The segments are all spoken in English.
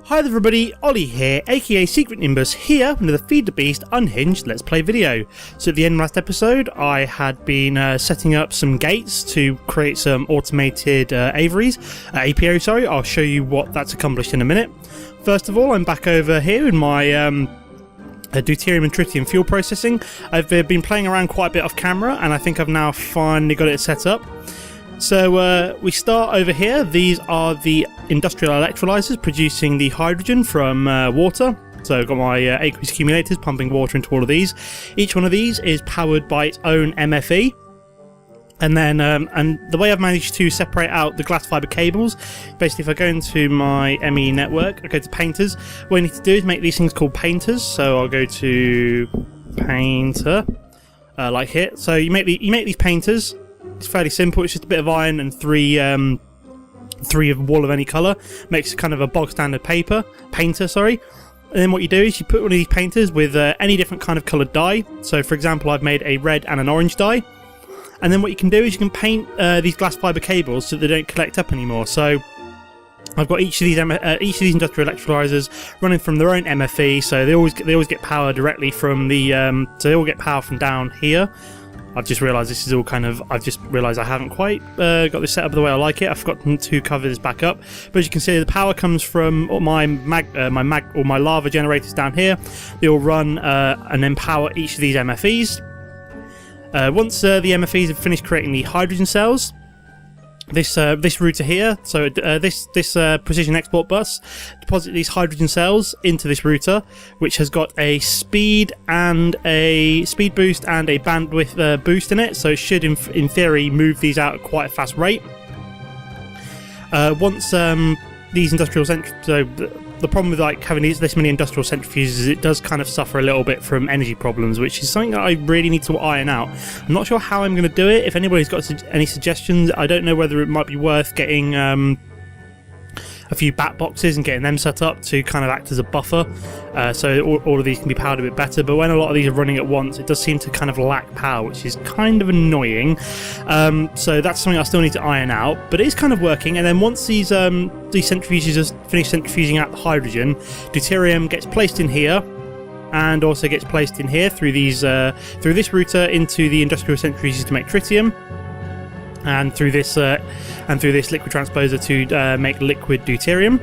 Hi there everybody, Ollie here, aka Secret Nimbus, here with the Feed the Beast Unhinged Let's Play video. So at the end of last episode, I had been setting up some gates to create some automated apiaries. I'll show you what that's accomplished in a minute. First of all, I'm back over here in my deuterium and tritium fuel processing. I've been playing around quite a bit off camera, and I think I've now finally got it set up. So we start over here. These are the industrial electrolyzers producing the hydrogen from water. So I've got my aqueous accumulators pumping water into all of these. Each one of these is powered by its own MFE. And then, and the way I've managed to separate out the glass fiber cables, basically if I go into my ME network, I go to painters, what I need to do is make these things called painters. So I'll go to painter, like here. So you make these painters. It's fairly simple. It's just a bit of iron and three of wall of any colour. Makes kind of a bog standard painter. And then what you do is you put one of these painters with any different kind of coloured dye. So for example, I've made a red and an orange dye. And then what you can do is you can paint these glass fibre cables so they don't collect up anymore. So I've got each of these industrial electrolyzers running from their own MFE. So they always get power directly from the so they all get power from down here. I've just realised this is all I've just realised I haven't quite got this set up the way I like it. I've forgotten to cover this back up. But as you can see, the power comes from all my lava generators down here. They all run and then power each of these MFEs. Once the MFEs have finished creating the hydrogen cells, this router here, so this precision export bus, deposit these hydrogen cells into this router, which has got a speed boost and a bandwidth boost in it, so it should in theory move these out at quite a fast rate. Once these industrial the problem with having this many industrial centrifuges is it does kind of suffer a little bit from energy problems, which is something that I really need to iron out. I'm not sure how I'm going to do it. If anybody's got any suggestions, I don't know whether it might be worth getting a few bat boxes and getting them set up to kind of act as a buffer, so all of these can be powered a bit better. But when a lot of these are running at once, it does seem to kind of lack power, which is kind of annoying. So that's something I still need to iron out, but it is kind of working. And then once these centrifuges have finished centrifuging out the hydrogen, deuterium gets placed in here, and also gets placed in here through this router into the industrial centrifuges to make tritium. And through this liquid transposer to make liquid deuterium.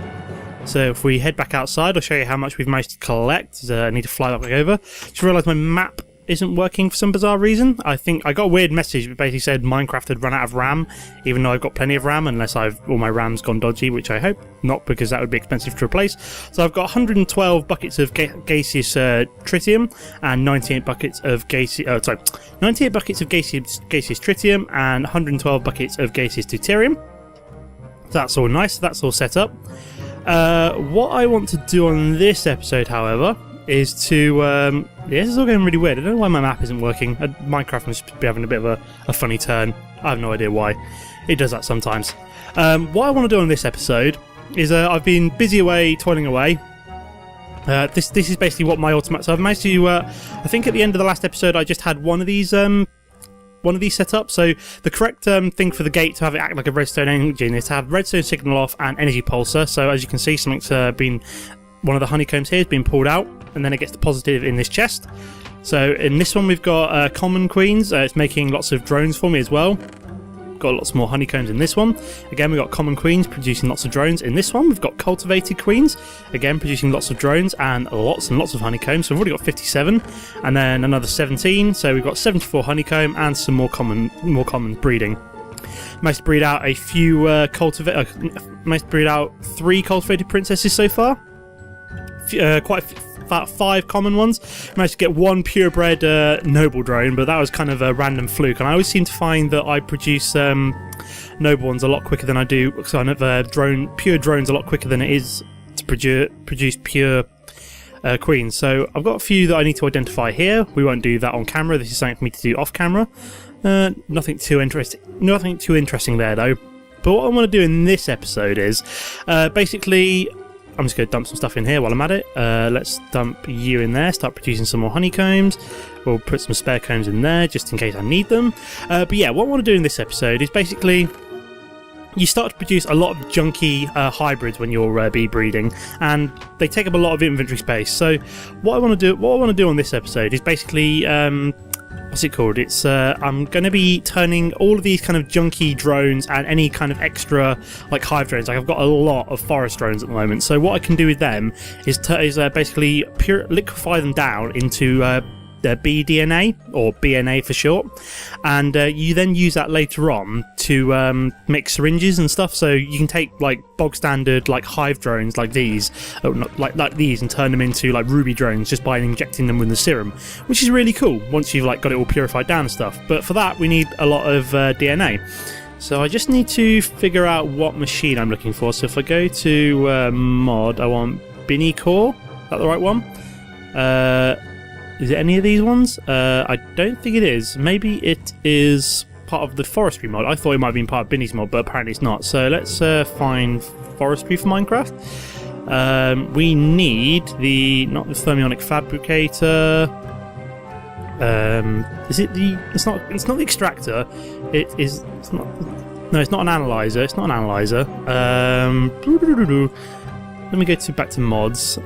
So if we head back outside, I'll show you how much we've managed to collect. I need to fly back over. Just realised my map isn't working for some bizarre reason. I think I got a weird message that basically said Minecraft had run out of RAM, even though I've got plenty of RAM, unless all my RAM's gone dodgy, which I hope not, because that would be expensive to replace. So I've got 112 buckets of gaseous tritium and 98 buckets of gaseous tritium and 112 buckets of gaseous deuterium. So that's all nice. That's all set up. What I want to do on this episode, however, is to this is all going really weird. I don't know why my map isn't working. Minecraft must be having a bit of a funny turn. I have no idea why. It does that sometimes. What I want to do on this episode is I've been busy toiling away. This is basically what my automatic. So I've managed to. I think at the end of the last episode, I just had one of these set up. So the correct thing for the gate to have it act like a redstone engine is to have redstone signal off and energy pulsar. So as you can see, one of the honeycombs here has been pulled out, and then it gets deposited in this chest. So in this one we've got common queens. It's making lots of drones for me as well. Got lots more honeycombs in this one. Again, we've got common queens producing lots of drones. In this one we've got cultivated queens, again producing lots of drones and lots of honeycombs. So we've already got 57, and then another 17. So we've got 74 honeycomb and some more common breeding. Managed to breed out out 3 cultivated princesses so far. About 5 common ones. Managed to get 1 purebred noble drone, but that was kind of a random fluke. And I always seem to find that I produce noble ones a lot quicker than I do kind of pure drones a lot quicker than it is to produce pure queens. So I've got a few that I need to identify here. We won't do that on camera. This is something for me to do off camera. Nothing too interesting there though. But what I want to do in this episode is basically, I'm just going to dump some stuff in here while I'm at it. Let's dump you in there, start producing some more honeycombs. We'll put some spare combs in there just in case I need them. But yeah, what I want to do in this episode is basically you start to produce a lot of junky hybrids when you're bee breeding, and they take up a lot of inventory space. So what I want to do on this episode is basically what's it called? It's I'm going to be turning all of these kind of junky drones and any kind of extra like hive drones. Like I've got a lot of forest drones at the moment. So what I can do with them is basically liquefy them down into the BDNA, or BNA for short, and you then use that later on to make syringes and stuff. So you can take like bog standard like hive drones like these, like these, and turn them into like ruby drones just by injecting them with the serum, which is really cool once you've like got it all purified down and stuff. But for that we need a lot of DNA. So I just need to figure out what machine I'm looking for. So if I go to mod, I want BNA core. Is that the right one? Is it any of these ones? I don't think it is. Maybe it is part of the forestry mod. I thought it might have been part of Binny's mod, but apparently it's not. So let's find forestry for Minecraft. We need not the thermionic fabricator. Is it the? It's not the extractor. It's not. No, it's not an analyzer. It's not an analyzer. Let me go back to mods.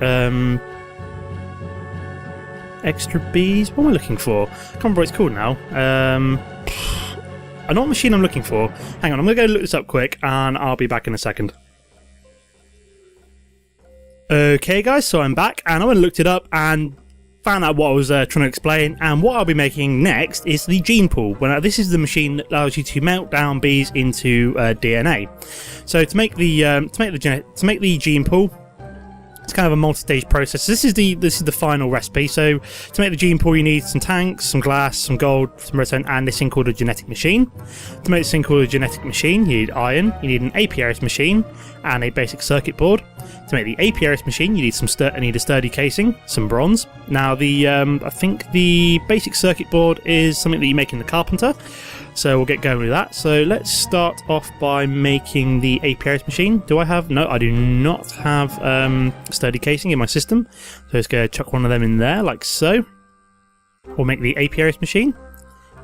Extra bees? What am I looking for? I can't remember what it's called now. I know what machine I'm looking for. Hang on, I'm going to go look this up quick and I'll be back in a second. Okay guys, so I'm back and I went and looked it up and found out what I was trying to explain, and what I'll be making next is the genepool. Well, now this is the machine that allows you to melt down bees into DNA. So to make the genepool, it's kind of a multi-stage process. This is the final recipe. So to make the genepool, you need some tanks, some glass, some gold, some redstone, and this thing called a genetic machine. To make this thing called a genetic machine, you need iron, you need an apiarist machine, and a basic circuit board. To make the apiarist machine, you need a sturdy casing, some bronze. Now I think the basic circuit board is something that you make in the carpenter. So we'll get going with that. So let's start off by making the apiarist machine. Do I have? No, I do not have sturdy casing in my system. So let's go chuck one of them in there, like so. We'll make the apiarist machine.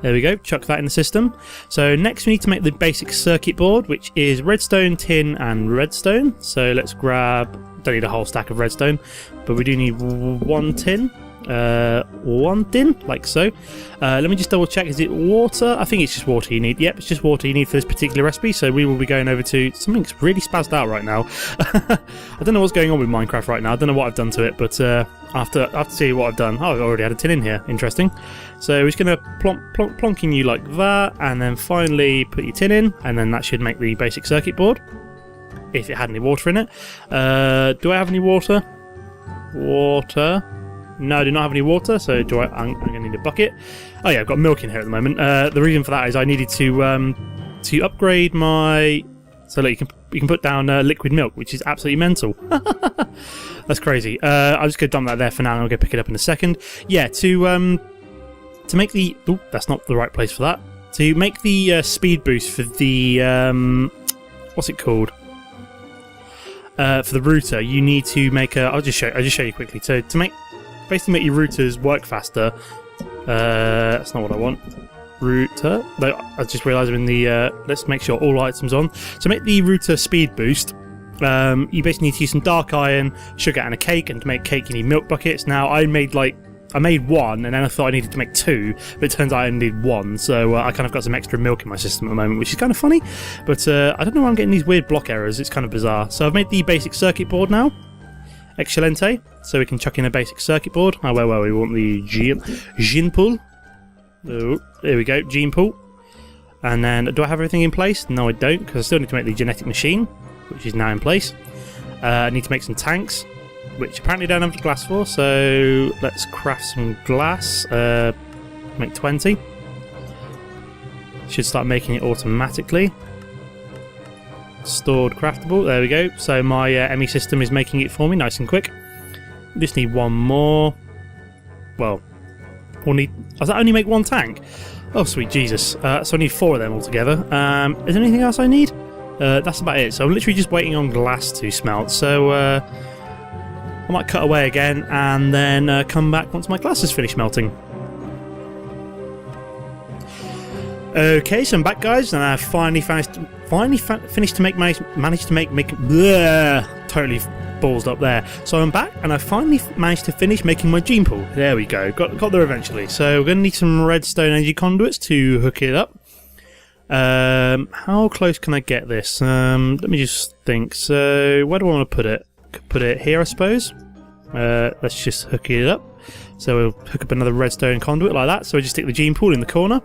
There we go, chuck that in the system. So next we need to make the basic circuit board, which is redstone, tin, and redstone. So let's grab, don't need a whole stack of redstone, but we do need one tin. Like so. Let me just double check, is it water? I think it's just water you need. Yep, it's just water you need for this particular recipe. So we will be going over to something that's really spazzed out right now. I don't know what's going on with Minecraft right now. I don't know what I've done to it, but after see what I've done. Oh, I've already had a tin in here. Interesting. So we're just going to plonking you like that, and then finally put your tin in, and then that should make the basic circuit board, if it had any water in it. Do I have any water? Water. No, I do not have any water, so I'm going to need a bucket. Oh yeah, I've got milk in here at the moment. The reason for that is I needed to upgrade my... So look, you can put down liquid milk, which is absolutely mental. That's crazy. I'm just going to dump that there for now, and I'll go pick it up in a second. Yeah, to make the... Oh, that's not the right place for that. To make the speed boost for the... what's it called? For the router, you need to make a... I'll just show you quickly. So to basically make your routers work faster. That's not what I want. Router. No, I just realised I'm in the... let's make sure all items on. So make the router speed boost. You basically need to use some dark iron, sugar, and a cake. And to make cake, you need milk buckets. Now, I made one, and then I thought I needed to make two, but it turns out I needed one. So I kind of got some extra milk in my system at the moment, which is kind of funny. But I don't know why I'm getting these weird block errors. It's kind of bizarre. So I've made the basic circuit board now. Excelente. So we can chuck in a basic circuit board. Oh, well, we want the genepool. Oh, there we go, genepool. And then, do I have everything in place? No, I don't, because I still need to make the genetic machine, which is now in place. I need to make some tanks, which apparently don't have the glass for, so let's craft some glass. Make 20. Should start making it automatically. Stored craftable, there we go. So my ME system is making it for me nice and quick. Just need one more. Well, does that only make one tank? Oh sweet Jesus. So I need 4 of them altogether. Is there anything else I need? That's about it. So I'm literally just waiting on glass to smelt. So I might cut away again and then come back once my glass is finished melting. Okay, so I'm back, guys, and I finally managed to make bleh, totally ballsed up there. So I'm back, and I finally managed to finish making my gene pool. There we go, got there eventually. So we're going to need some redstone energy conduits to hook it up. How close can I get this? Let me just think. So where do I want to put it? Could put it here, I suppose. Let's just hook it up. So we'll hook up another redstone conduit like that. So we just stick the gene pool in the corner.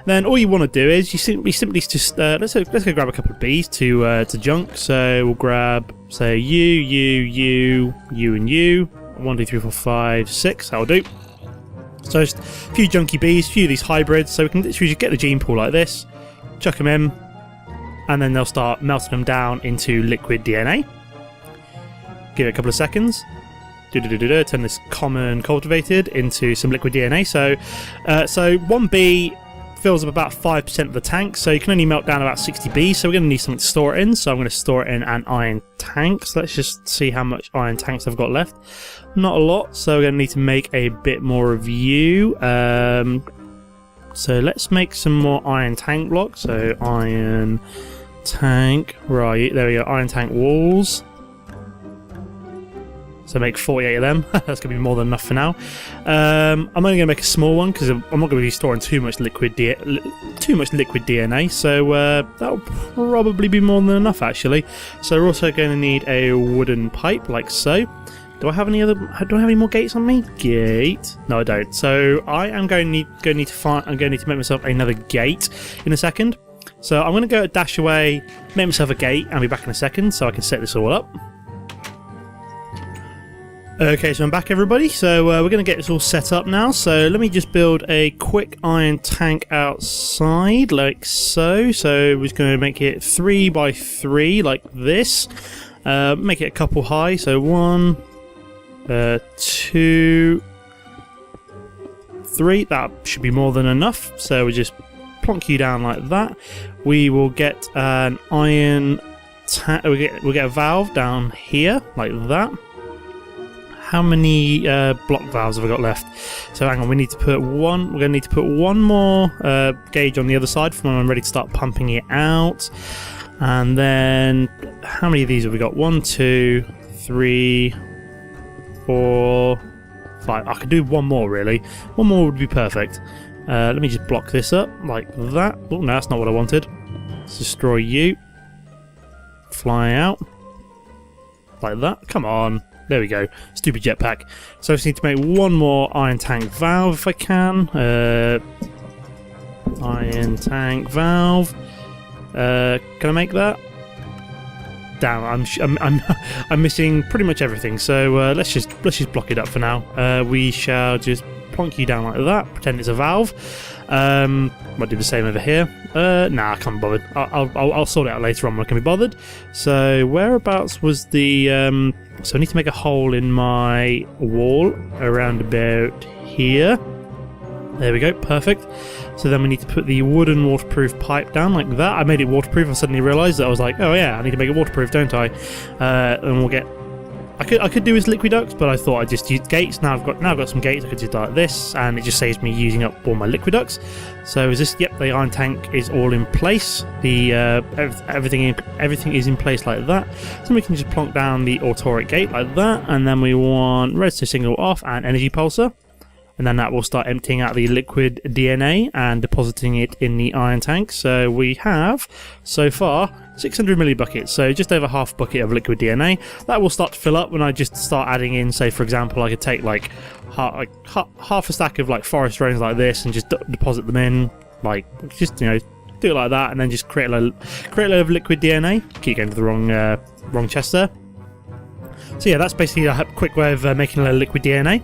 Then all you want to do is you simply just let's go grab a couple of bees to junk. So we'll grab, say, you, and you. 1, 2, 3, 4, 5, 6. That'll do. So just a few junky bees, a few of these hybrids. So we can literally just get the gene pool like this, chuck them in, and then they'll start melting them down into liquid DNA. Give it a couple of seconds. Turn this common cultivated into some liquid DNA. So one bee fills up about 5% of the tank, so you can only melt down about 60 bees, so we're going to need something to store it in. So I'm going to store it in an iron tank. So let's just see how much iron tanks I've got left. Not a lot, so we're going to need to make a bit more of you. So let's make some more iron tank blocks. So iron tank, right, there we go, iron tank walls. So make 48 of them. That's going to be more than enough for now. I'm only going to make a small one because I'm not going to be storing too much liquid DNA. So that'll probably be more than enough, actually. So we're also going to need a wooden pipe, like so. Do I have any more gates on me? Gate? No, I don't. So I am going to need to make myself another gate in a second. So I'm going to go dash away, make myself a gate, and be back in a second so I can set this all up. Okay, so I'm back, everybody. So we're going to get this all set up now. So let me just build a quick iron tank outside, like so. So we're just going to make it 3 by 3, like this. Make it a couple high. So 1, 2, 3. That should be more than enough. So we just plonk you down like that. We will get an iron tank. We'll get a valve down here, like that. How many block valves have I got left? So hang on, we need to put one. We're going to need to put one more gauge on the other side for when I'm ready to start pumping it out. And then how many of these have we got? 1, 2, 3, 4, 5. I could do one more, really. One more would be perfect. Let me just block this up like that. Oh no, that's not what I wanted. Let's destroy you. Fly out like that. Come on. There we go. Stupid jetpack. So I just need to make one more iron tank valve if I can. Iron tank valve. Can I make that? Damn, I'm missing pretty much everything. So let's just block it up for now. We shall just plonk you down like that. Pretend it's a valve. Might do the same over here. Nah, I can't be bothered. I'll sort it out later on when I can be bothered. So whereabouts was the? So I need to make a hole in my wall around about here. There we go, perfect. So then we need to put the wooden waterproof pipe down like that. I made it waterproof. I suddenly realised that I was like, oh yeah, I need to make it waterproof, don't I? And we'll get. I could do as liquid ducts, but I thought I'd just use gates. Now I've got some gates. I could do like this, and it just saves me using up all my liquid ducts. So is this? Yep, the iron tank is all in place. The everything is in place like that. So we can just plonk down the autoric gate like that, and then we want redstone signal off and energy pulsar. And then that will start emptying out the liquid DNA and depositing it in the iron tank. So we have, so far, 600 millibuckets, so just over half a bucket of liquid DNA. That will start to fill up when I just start adding in, say for example, I could take like half a stack of like forest drones like this and just deposit them in, like just, you know, do it like that, and then just create a load of liquid DNA. Keep going to the wrong chest there. So yeah, that's basically a quick way of making a load of liquid DNA.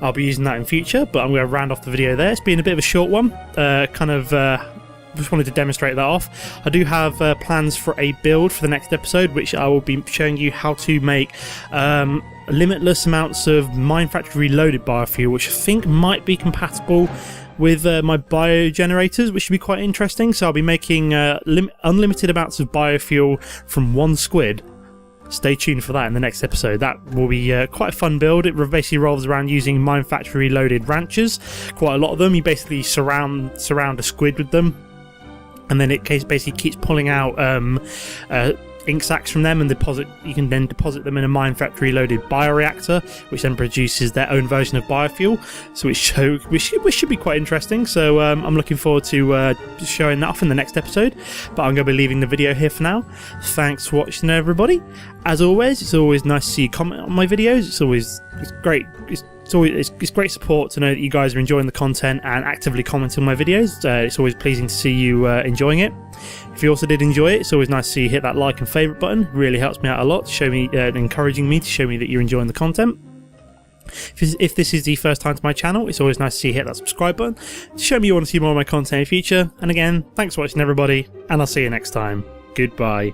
I'll be using that in future, but I'm going to round off the video there. It's been a bit of a short one. Just wanted to demonstrate that off. I do have plans for a build for the next episode, which I will be showing you how to make limitless amounts of Minecraft reloaded biofuel, which I think might be compatible with my biogenerators, which should be quite interesting. So I'll be making unlimited amounts of biofuel from one squid. stay tuned for that in the next episode. That will be quite a fun build. It basically revolves around using Mine Factory loaded ranchers, quite a lot of them. You basically surround a squid with them, and then it basically keeps pulling out ink sacs from them, and you can then deposit them in a Mine Factory loaded bioreactor, which then produces their own version of biofuel. So which should be quite interesting. So I'm looking forward to showing that off in the next episode, but I'm going to be leaving the video here for now. Thanks for watching, everybody. As always, it's always nice to see you comment on my videos. It's great. It's great support to know that you guys are enjoying the content and actively commenting on my videos. It's always pleasing to see you enjoying it. If you also did enjoy it, it's always nice to see you hit that like and favourite button. It really helps me out a lot, to show me, encouraging me to show me that you're enjoying the content. If this is the first time to my channel, it's always nice to see you hit that subscribe button to show me you want to see more of my content in the future. And again, thanks for watching, everybody, and I'll see you next time. Goodbye.